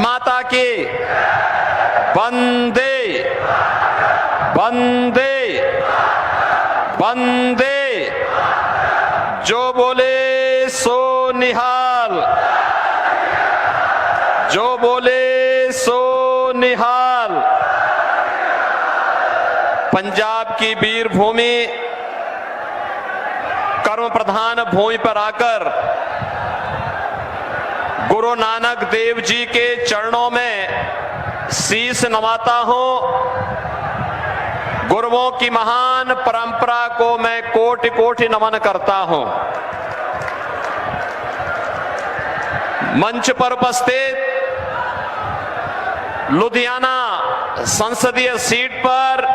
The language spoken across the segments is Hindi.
माता की। वंदे वंदे वंदे। जो बोले सो निहाल, जो बोले सो निहाल। पंजाब की वीर भूमि, कर्म प्रधान भूमि पर आकर गुरु नानक देव जी के चरणों में शीश नवाता हूं। गुरुओं की महान परंपरा को मैं कोटि कोटि नमन करता हूं। मंच पर उपस्थित लुधियाना संसदीय सीट पर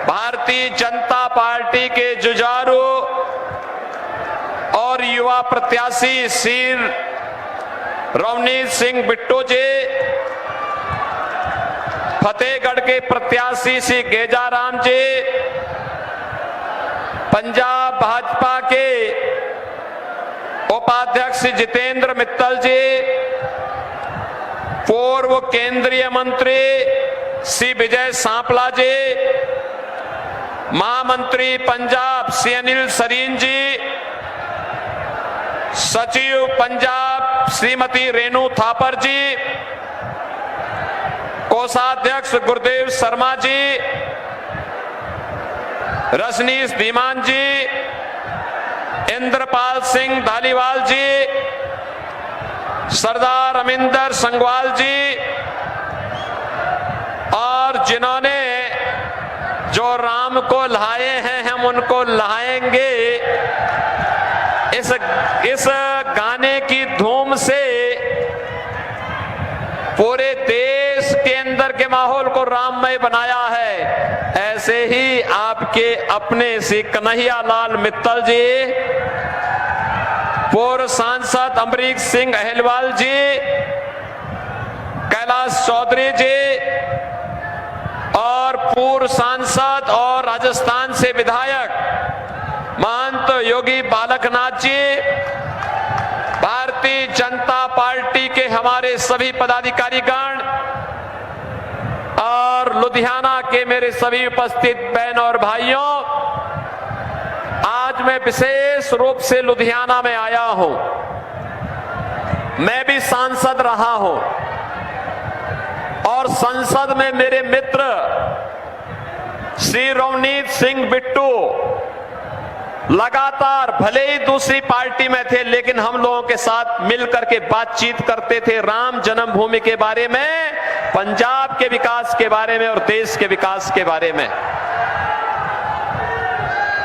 भारतीय जनता पार्टी के जुझारू और युवा प्रत्याशी श्री रवनीत सिंह बिट्टू जी, फतेहगढ़ के प्रत्याशी श्री गेजाराम जी, पंजाब भाजपा के उपाध्यक्ष जितेंद्र मित्तल जी, पूर्व केंद्रीय मंत्री श्री विजय सांपला जी, महामंत्री पंजाब श्री अनिल सरीन जी, सचिव पंजाब श्रीमती रेणु थापर जी, कोषाध्यक्ष गुरुदेव शर्मा जी, रजनीश धीमान जी, इंद्रपाल सिंह धालीवाल जी, सरदार अमिंदर संगवाल जी, और जिन्होंने जो राम को लहाए हैं हम उनको लहाएंगे, इस गाने की धूम से पूरे देश के अंदर के माहौल को राममय बनाया है। ऐसे ही आपके अपने श्री कन्हैया लाल मित्तल जी, पूर्व सांसद अमरीक सिंह अहिलवाल जी, कैलाश चौधरी जी, और पूर्व सांसद और राजस्थान से विधायक महंत योगी बालकनाथ जी, भारतीय जनता पार्टी के हमारे सभी पदाधिकारीगण और लुधियाना के मेरे सभी उपस्थित बहन और भाइयों, आज मैं विशेष रूप से लुधियाना में आया हूं। मैं भी सांसद रहा हूं और संसद में मेरे मित्र श्री रवनीत सिंह बिट्टू लगातार, भले ही दूसरी पार्टी में थे, लेकिन हम लोगों के साथ मिलकर के बातचीत करते थे राम जन्मभूमि के बारे में, पंजाब के विकास के बारे में और देश के विकास के बारे में।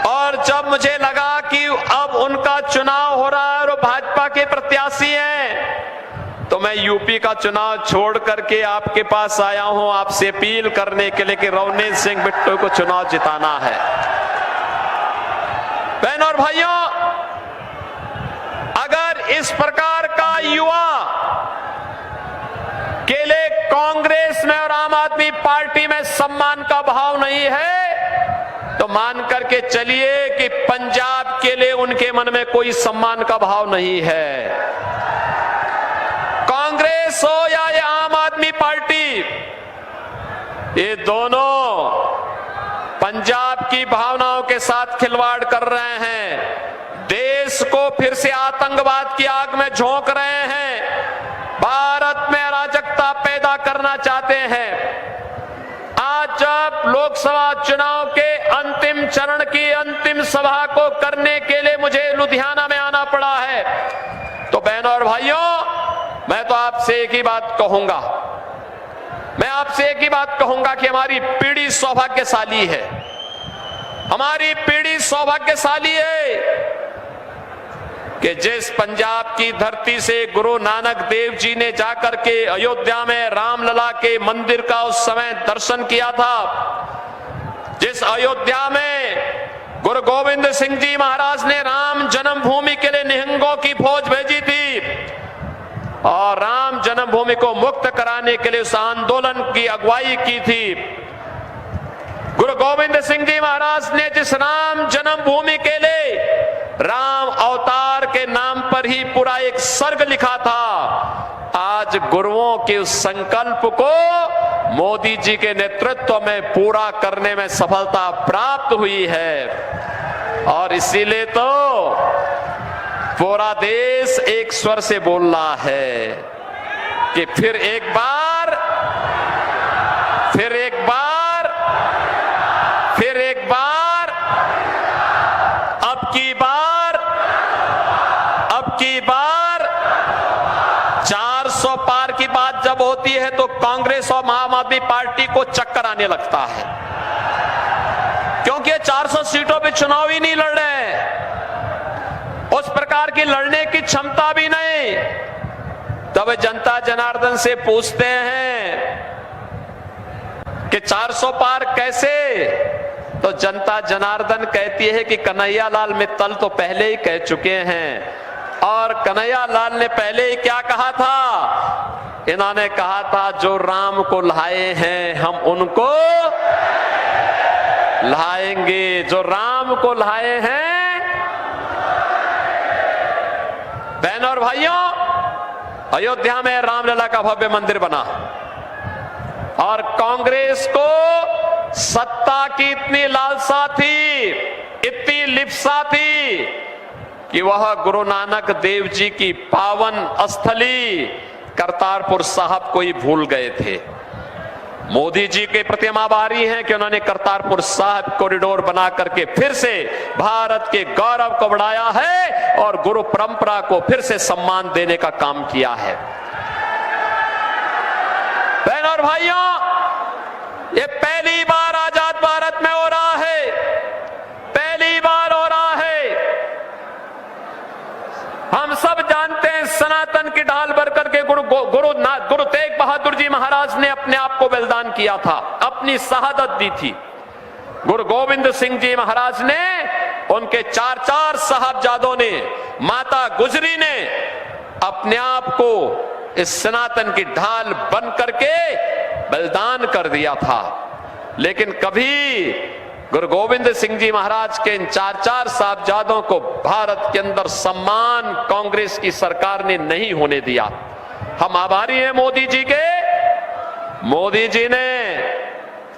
और जब मुझे लगा कि अब उनका चुनाव हो रहा है और भाजपा के प्रत्याशी हैं, तो मैं यूपी का चुनाव छोड़ करके आपके पास आया हूं आपसे अपील करने के लिए कि रवनीत सिंह बिट्टू को चुनाव जिताना है। बहनों और भाइयों, अगर इस प्रकार का युवा के लिए कांग्रेस में और आम आदमी पार्टी में सम्मान का भाव नहीं है, तो मान करके चलिए कि पंजाब के लिए उनके मन में कोई सम्मान का भाव नहीं है। कांग्रेस हो या ये आम आदमी पार्टी, ये दोनों पंजाब की भावनाओं के साथ खिलवाड़ कर रहे हैं, देश को फिर से आतंकवाद की आग में झोंक रहे हैं, भारत में अराजकता पैदा करना चाहते हैं। आज जब लोकसभा चुनाव के अंतिम चरण की अंतिम सभा को करने के लिए मुझे लुधियाना में आना पड़ा है, तो बहनों और भाइयों, मैं तो आपसे एक ही बात कहूंगा, मैं आपसे एक ही बात कहूंगा कि हमारी पीढ़ी सौभाग्यशाली है, हमारी पीढ़ी सौभाग्यशाली है कि जिस पंजाब की धरती से गुरु नानक देव जी ने जाकर के अयोध्या में रामलला के मंदिर का उस समय दर्शन किया था, जिस अयोध्या में गुरु गोविंद सिंह जी महाराज ने राम जन्मभूमि के लिए निहंगों की फौज भेजी थी और राम जन्मभूमि को मुक्त कराने के लिए उस आंदोलन की अगुवाई की थी। गुरु गोविंद सिंह जी महाराज ने जिस राम जन्मभूमि के लिए राम अवतार के नाम पर ही पूरा एक सर्ग लिखा था, आज गुरुओं के उस संकल्प को मोदी जी के नेतृत्व में पूरा करने में सफलता प्राप्त हुई है। और इसीलिए तो पूरा देश एक स्वर से बोल रहा है कि फिर एक बार अब की बार 400 पार की बात जब होती है तो कांग्रेस और आम आदमी पार्टी को चक्कर आने लगता है, क्योंकि 400 सीटों पे चुनाव ही नहीं लड़ रहे, उस प्रकार की लड़ने की क्षमता भी नहीं। तब जनता जनार्दन से पूछते हैं कि 400 पार कैसे, तो जनता जनार्दन कहती है कि कन्हैयालाल मित्तल तो पहले ही कह चुके हैं। और कन्हैयालाल ने पहले ही क्या कहा था? इन्होंने कहा था जो राम को लाए हैं हम उनको लाएंगे, जो राम को लाए हैं। बहनों और भाइयों, अयोध्या में रामलला का भव्य मंदिर बना और कांग्रेस को सत्ता की इतनी लालसा थी, इतनी लिप्सा थी कि वह गुरु नानक देव जी की पावन स्थली करतारपुर साहब को ही भूल गए थे। मोदी जी के प्रति हम आभारी हैं कि उन्होंने करतारपुर साहब कॉरिडोर बना करके फिर से भारत के गौरव को बढ़ाया है और गुरु परंपरा को फिर से सम्मान देने का काम किया है। बहनों और भाइयों, ये पहली बार आजाद भारत में हो रहा है, पहली बार हो रहा है। हम सब जानते हैं सनातन की ढाल भर करके गुरु तेग बहादुर जी महाराज ने अपने आप को बलिदान किया था, अपनी शहादत दी थी। गुरु गोविंद सिंह जी महाराज ने, उनके 4 साहबजादों ने, माता गुजरी ने अपने आप को इस सनातन की ढाल बन करके बलिदान कर दिया था। लेकिन कभी गुरु गोविंद सिंह जी महाराज के इन 4 साहबजादों को भारत के अंदर सम्मान कांग्रेस की सरकार ने नहीं होने दिया। हम आभारी हैं मोदी जी के। मोदी जी ने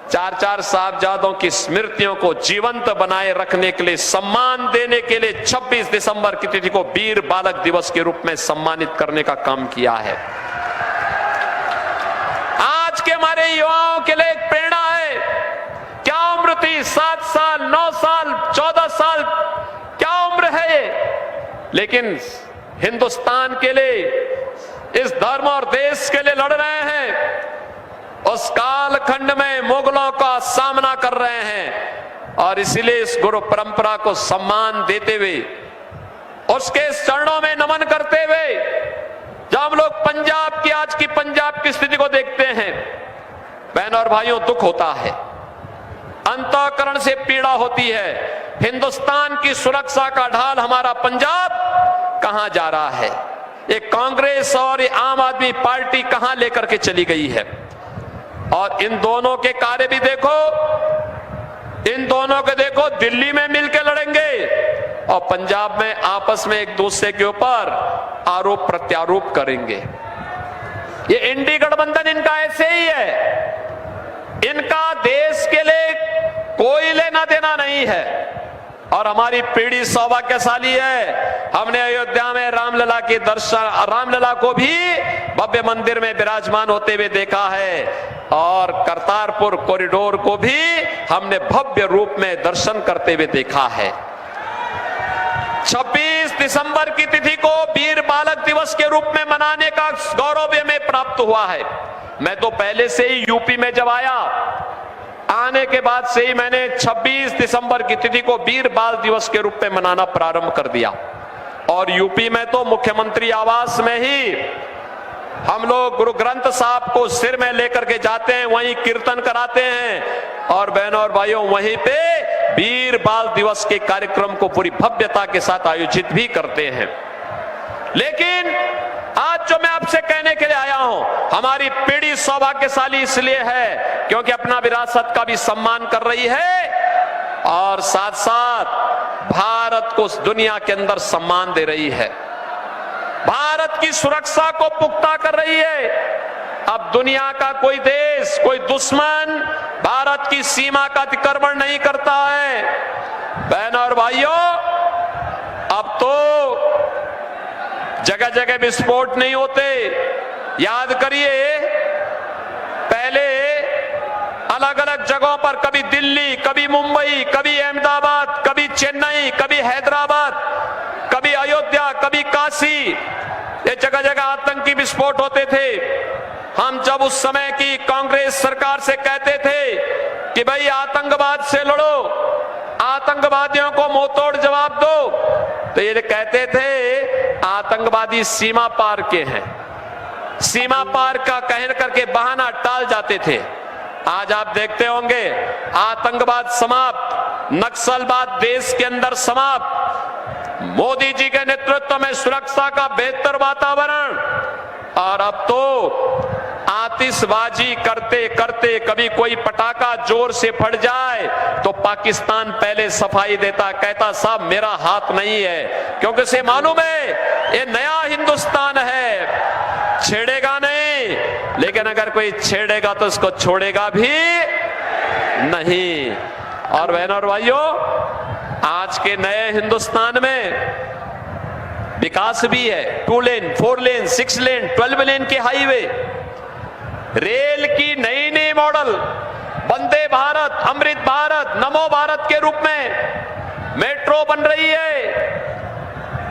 4 साहबजादों की स्मृतियों को जीवंत बनाए रखने के लिए, सम्मान देने के लिए 26 दिसंबर की तिथि को वीर बालक दिवस के रूप में सम्मानित करने का काम किया है। आज के हमारे युवाओं के लिए एक प्रेरणा है। क्या उम्र थी? 7 साल, 9 साल, 14 साल, क्या उम्र है ये? लेकिन हिंदुस्तान के लिए, इस धर्म और देश के लिए लड़ रहे हैं। उस कालखंड में मुगलों का सामना कर रहे हैं और इसीलिए इस गुरु परंपरा को सम्मान देते हुए, उसके चरणों में नमन करते हुए, जब हम लोग पंजाब की, आज की पंजाब की स्थिति को देखते हैं, बहनों और भाइयों, दुख होता है, अंतःकरण से पीड़ा होती है। हिंदुस्तान की सुरक्षा का ढाल हमारा पंजाब कहां जा रहा है? ये कांग्रेस और ये आम आदमी पार्टी कहां लेकर के चली गई है? और इन दोनों के कार्य भी देखो, इन दोनों के देखो, दिल्ली में मिलकर लड़ेंगे और पंजाब में आपस में एक दूसरे के ऊपर आरोप प्रत्यारोप करेंगे। ये इंडी गठबंधन इनका ऐसे ही है। इनका देश के लिए कोई लेना देना नहीं है। और हमारी पीढ़ी सौभाग्यशाली है, हमने अयोध्या में रामलला के दर्शन, रामलला को भी भव्य मंदिर में विराजमान होते हुए देखा है और करतारपुर कॉरिडोर को भी हमने भव्य रूप में दर्शन करते हुए देखा है। 26 दिसंबर की तिथि को वीर बालक दिवस के रूप में मनाने का गौरव हमें प्राप्त हुआ है। मैं तो पहले से ही यूपी में जब आया, आने के बाद से ही मैंने 26 दिसंबर की तिथि को वीर बाल दिवस के रूप में मनाना प्रारंभ कर दिया। और यूपी में तो मुख्यमंत्री आवास में ही हम लोग गुरु ग्रंथ साहब को सिर में लेकर के जाते हैं, वहीं कीर्तन कराते हैं और बहनों और भाइयों, वहीं पे वीर बाल दिवस के कार्यक्रम को पूरी भव्यता के साथ आयोजित भी करते हैं। लेकिन आज जो मैं आपसे कहने के लिए आया हूं, हमारी पीढ़ी सौभाग्यशाली इसलिए है क्योंकि अपना विरासत का भी सम्मान कर रही है और साथ साथ भारत को उस दुनिया के अंदर सम्मान दे रही है। भारत की सुरक्षा को पुख्ता कर रही है। अब दुनिया का कोई देश, कोई दुश्मन भारत की सीमा का अतिक्रमण नहीं करता है। बहनों और भाइयों, अब तो जगह जगह विस्फोट नहीं होते। याद करिए, पहले अलग अलग जगहों पर, कभी दिल्ली, कभी मुंबई, कभी अहमदाबाद, कभी चेन्नई, कभी हैदराबाद, कभी अयोध्या, कभी काशी, ये जगह जगह आतंकी विस्फोट होते थे। हम जब उस समय की कांग्रेस सरकार से कहते थे कि भाई आतंकवाद से लड़ो, आतंकवादियों को मुंहतोड़ जवाब दो, तो ये कहते थे आतंकवादी सीमा पार के हैं। सीमा पार का कह करके बहाना टाल जाते थे। आज आप देखते होंगे आतंकवाद समाप्त, नक्सलवाद देश के अंदर समाप्त, मोदी जी के नेतृत्व में सुरक्षा का बेहतर वातावरण, और अब तो आतिशबाजी करते करते कभी कोई पटाखा जोर से फट जाए तो पाकिस्तान पहले सफाई देता, कहता साहब मेरा हाथ नहीं है, क्योंकि उसे मालूम है ये नया हिंदुस्तान है, छेड़ेगा नहीं, लेकिन अगर कोई छेड़ेगा तो उसको छोड़ेगा भी नहीं। और बहनों और भाइयों, आज के नए हिंदुस्तान में विकास भी है। 2 लेन, 4 लेन, 6 लेन, 12 लेन के हाईवे, रेल की नई नई मॉडल, वंदे भारत, अमृत भारत, नमो भारत के रूप में मेट्रो बन रही है।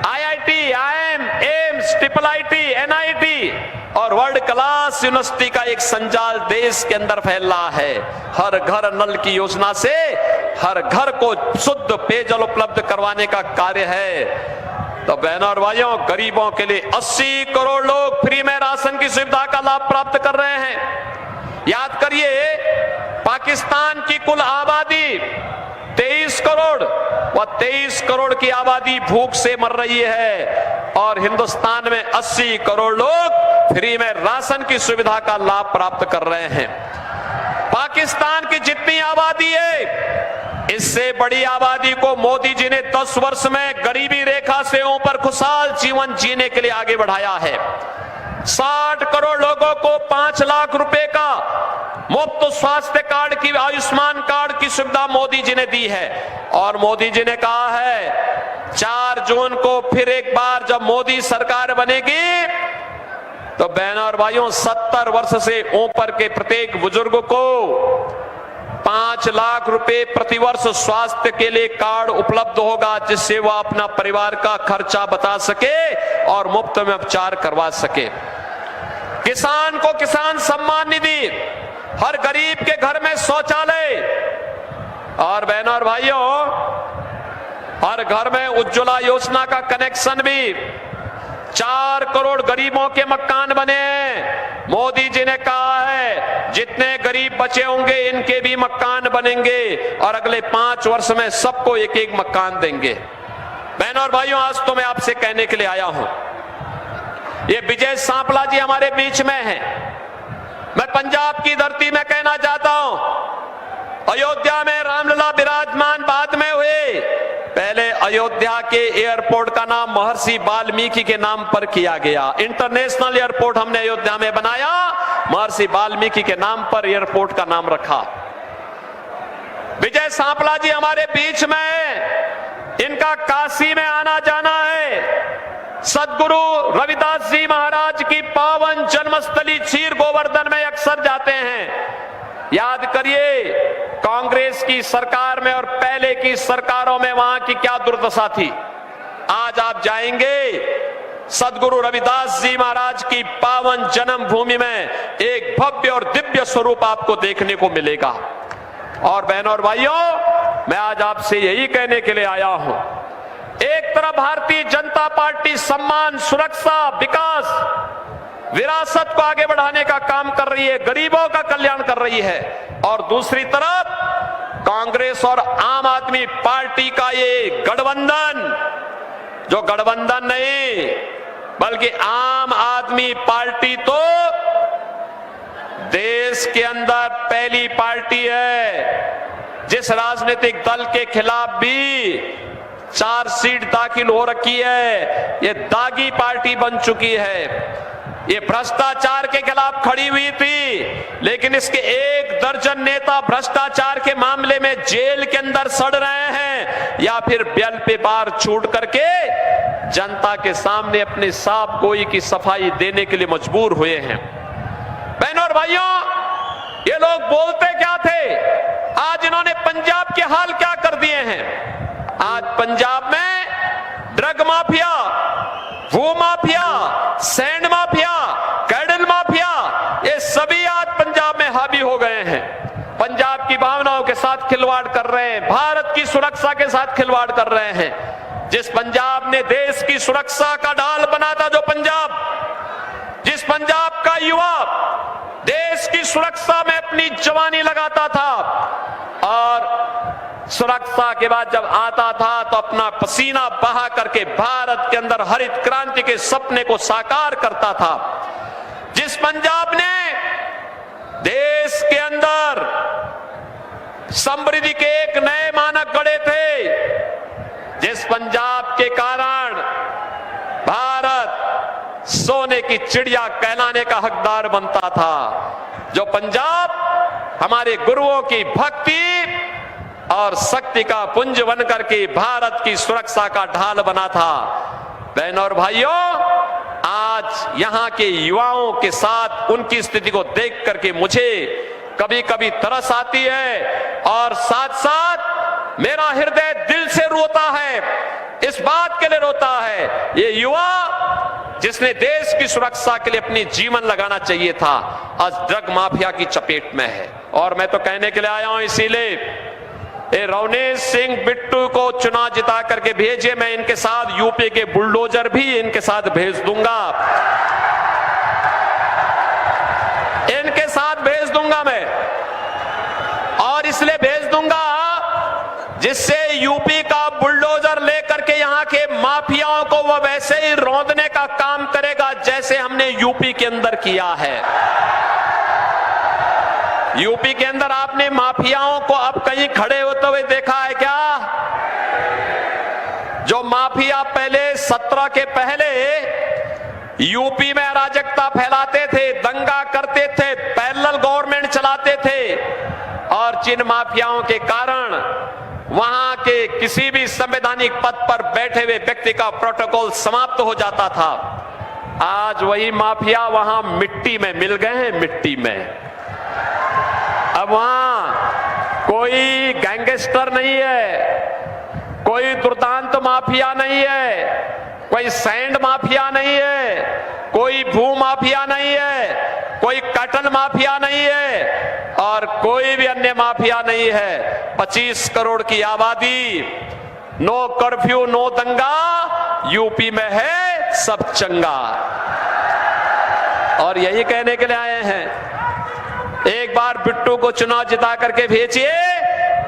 IIT, IIM, AIIMS, IIIT, NIT और वर्ल्ड क्लास यूनिवर्सिटी का एक संजाल देश के अंदर फैल रहा है। हर घर नल की योजना से हर घर को शुद्ध पेयजल उपलब्ध करवाने का कार्य है। तो बहनों और भाइयों, गरीबों के लिए 80 करोड़ लोग फ्री में राशन की सुविधा का लाभ प्राप्त कर रहे हैं। याद करिए, पाकिस्तान की कुल आबादी 23 करोड़, वह 23 करोड़ की आबादी भूख से मर रही है, और हिंदुस्तान में 80 करोड़ लोग फ्री में राशन की सुविधा का लाभ प्राप्त कर रहे हैं। पाकिस्तान की जितनी आबादी है, इससे बड़ी आबादी को मोदी जी ने 10 वर्ष में गरीबी रेखा से ऊपर खुशहाल जीवन जीने के लिए आगे बढ़ाया है। 60 करोड़ लोगों को 5 लाख रुपए का मुफ्त स्वास्थ्य कार्ड की, आयुष्मान कार्ड की सुविधा मोदी जी ने दी है। और मोदी जी ने कहा है 4 जून को फिर एक बार जब मोदी सरकार बनेगी तो बहनों और भाइयों, 70 वर्ष से ऊपर के प्रत्येक बुजुर्ग को 5 लाख रुपए प्रतिवर्ष स्वास्थ्य के लिए कार्ड उपलब्ध होगा, जिससे वह अपना परिवार का खर्चा बता सके और मुफ्त में उपचार करवा सके। किसान को किसान सम्मान निधि, हर गरीब के घर में शौचालय, और बहनों और भाइयों, हर घर में उज्ज्वला योजना का कनेक्शन भी। 4 करोड़ गरीबों के मकान बने हैं। मोदी जी ने कहा है जितने गरीब बचे होंगे इनके भी मकान बनेंगे, और अगले 5 वर्ष में सबको एक एक मकान देंगे। बहनों और भाइयों, आज तो मैं आपसे कहने के लिए आया हूं, ये विजय सांपला जी हमारे बीच में हैं। मैं पंजाब की धरती में कहना चाहता हूं, अयोध्या में रामलला विराजमान बाद में हुए, पहले अयोध्या के एयरपोर्ट का नाम महर्षि वाल्मीकि के नाम पर किया गया। इंटरनेशनल एयरपोर्ट हमने अयोध्या में बनाया, महर्षि वाल्मीकि के नाम पर एयरपोर्ट का नाम रखा। विजय सांपला जी हमारे बीच में है, इनका काशी में आना जाना है। सदगुरु रविदास जी महाराज की पावन जन्मस्थली क्षीर गोवर्धन में अक्सर जाते हैं। याद करिए, कांग्रेस की सरकार में और पहले की सरकारों में वहां की क्या दुर्दशा थी। आज आप जाएंगे, सदगुरु रविदास जी महाराज की पावन जन्मभूमि में एक भव्य और दिव्य स्वरूप आपको देखने को मिलेगा। और बहनों और भाइयों, मैं आज आपसे यही कहने के लिए आया हूं, एक तरफ भारतीय जनता पार्टी सम्मान, सुरक्षा, विकास, विरासत को आगे बढ़ाने का काम कर रही है, गरीबों का कल्याण कर रही है, और दूसरी तरफ कांग्रेस और आम आदमी पार्टी का ये गठबंधन, जो गठबंधन नहीं बल्कि आम आदमी पार्टी तो देश के अंदर पहली पार्टी है जिस राजनीतिक दल के खिलाफ भी चार्जशीट दाखिल हो रखी है। ये दागी पार्टी बन चुकी है। ये भ्रष्टाचार के खिलाफ खड़ी हुई थी, लेकिन इसके 1 दर्जन नेता भ्रष्टाचार के मामले में जेल के अंदर सड़ रहे हैं या फिर बेल पे बार छूट करके जनता के सामने अपने साफ गोई की सफाई देने के लिए मजबूर हुए हैं। बहनों और भाइयों, ये लोग बोलते क्या थे, आज इन्होंने पंजाब के हाल क्या कर दिए हैं। आज पंजाब में ड्रग माफिया, भू mafia, sand mafia, cattle mafia, ये सभी आज पंजाब में हावी हो गए हैं। पंजाब की भावनाओं के साथ खिलवाड़ कर रहे हैं, भारत की सुरक्षा के साथ खिलवाड़ कर रहे हैं। जिस पंजाब ने देश की सुरक्षा का ढाल बना था, जो पंजाब, जिस पंजाब का युवा देश की सुरक्षा में अपनी जवानी लगाता था और सुरक्षा के बाद जब आता था तो अपना पसीना बहा करके भारत के अंदर हरित क्रांति के सपने को साकार करता था, जिस पंजाब ने देश के अंदर समृद्धि के एक नए मानक गढ़े थे, जिस पंजाब के कारण भारत सोने की चिड़िया कहलाने का हकदार बनता था, जो पंजाब हमारे गुरुओं की भक्ति और शक्ति का पुंज बनकर के भारत की सुरक्षा का ढाल बना था। बहनों और भाइयों, आज यहां के युवाओं के साथ उनकी स्थिति को देख करके मुझे कभी कभी तरस आती है और साथ साथ मेरा हृदय दिल से रोता है। इस बात के लिए रोता है, ये युवा जिसने देश की सुरक्षा के लिए अपनी जीवन लगाना चाहिए था, आज ड्रग माफिया की चपेट में है। और मैं तो कहने के लिए आया हूं, इसीलिए रवनीश सिंह बिट्टू को चुनाव जिता करके भेजे, मैं इनके साथ यूपी के बुलडोजर भी इनके साथ भेज दूंगा, इनके साथ भेज दूंगा मैं। और इसलिए भेज दूंगा जिससे यूपी का बुलडोजर लेकर के यहां के माफियाओं को वो वैसे ही रौंदने का काम करेगा जैसे हमने यूपी के अंदर किया है। यूपी के अंदर आपने माफियाओं को अब कहीं खड़े होते हुए देखा है क्या? जो माफिया पहले 17 के पहले यूपी में अराजकता फैलाते थे, दंगा करते थे, पैरेलल गवर्नमेंट चलाते थे, और जिन माफियाओं के कारण वहां के किसी भी संवैधानिक पद पर बैठे हुए व्यक्ति का प्रोटोकॉल समाप्त हो जाता था, आज वही माफिया वहां मिट्टी में मिल गए हैं, मिट्टी में। अब वहां कोई गैंगस्टर नहीं है, कोई दुर्दांत माफिया नहीं है, कोई सैंड माफिया नहीं है, कोई भू माफिया नहीं है, कोई कटल माफिया नहीं है और कोई भी अन्य माफिया नहीं है। 25 करोड़ की आबादी, नो कर्फ्यू, नो दंगा, यूपी में है सब चंगा। और यही कहने के लिए आए हैं, एक बार बिट्टू को चुनाव जिता करके भेजिए,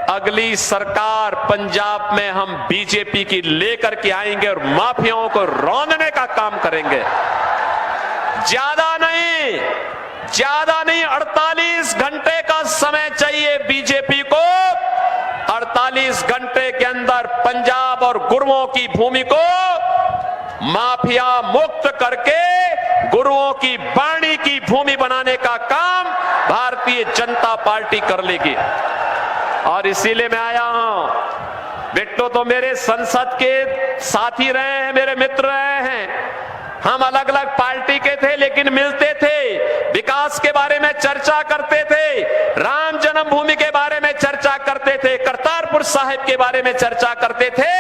अगली सरकार पंजाब में हम बीजेपी की लेकर के आएंगे और माफियाओं को रौंदने का काम करेंगे। ज्यादा नहीं 48 घंटे का समय चाहिए बीजेपी को। 48 घंटे के अंदर पंजाब और गुरुओं की भूमि को माफिया मुक्त करके गुरुओं की वाणी की भूमि बनाने का काम भारतीय जनता पार्टी कर लेगी। और इसीलिए मैं आया हूं। बिट्टू तो मेरे संसद के साथी रहे हैं, मेरे मित्र रहे हैं। हम अलग अलग पार्टी के थे लेकिन मिलते थे, विकास के बारे में चर्चा करते थे, राम जन्मभूमि के बारे में चर्चा करते थे, करतारपुर साहिब के बारे में चर्चा करते थे,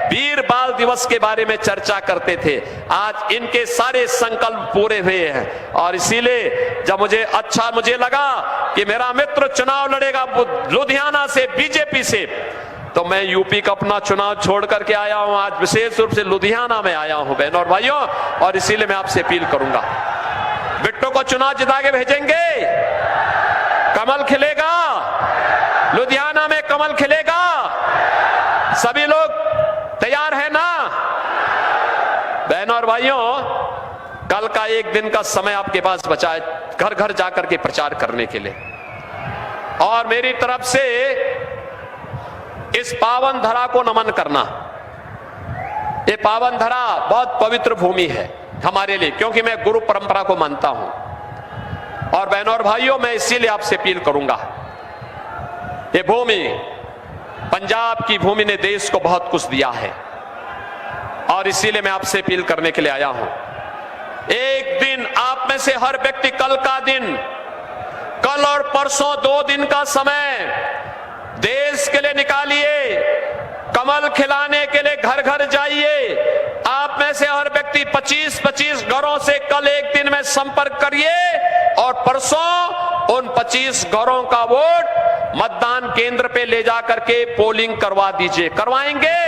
वीर बाल दिवस के बारे में चर्चा करते थे। आज इनके सारे संकल्प पूरे हुए हैं और इसीलिए जब मुझे लगा कि मेरा मित्र चुनाव लड़ेगा लुधियाना से बीजेपी से, तो मैं यूपी का अपना चुनाव छोड़ करके आया हूं। आज विशेष रूप से लुधियाना में आया हूं बहनों और भाइयों, और इसीलिए मैं आपसे अपील करूंगा, बिट्टू को चुनाव जिता के भेजेंगे, कमल खिलेगा, लुधियाना में कमल खिलेगा। सभी लोग तैयार है ना? बहनों और भाइयों, कल का एक दिन का समय आपके पास बचा है घर घर जाकर के प्रचार करने के लिए, और मेरी तरफ से इस पावन धरा को नमन करना। ये पावन धरा बहुत पवित्र भूमि है हमारे लिए, क्योंकि मैं गुरु परंपरा को मानता हूं। और बहनों और भाइयों, मैं इसीलिए आपसे अपील करूंगा, ये भूमि, पंजाब की भूमि ने देश को बहुत कुछ दिया है, और इसीलिए मैं आपसे अपील करने के लिए आया हूं। एक दिन आप में से हर व्यक्ति कल का दिन, कल और परसों 2 दिन का समय देश के लिए निकालिए, कमल खिलाने के लिए घर घर जाइए। आप में से हर व्यक्ति 25-25 घरों से कल एक दिन में संपर्क करिए, और परसों उन 25 घरों का वोट मतदान केंद्र पे ले जाकर के पोलिंग करवा दीजिए। करवाएंगे?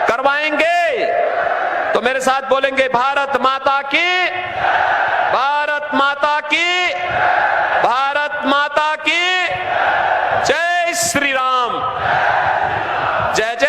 करवाएंगे? तो मेरे साथ बोलेंगे, भारत माता की, भारत माता की, भारत माता की जय श्री राम, जय जय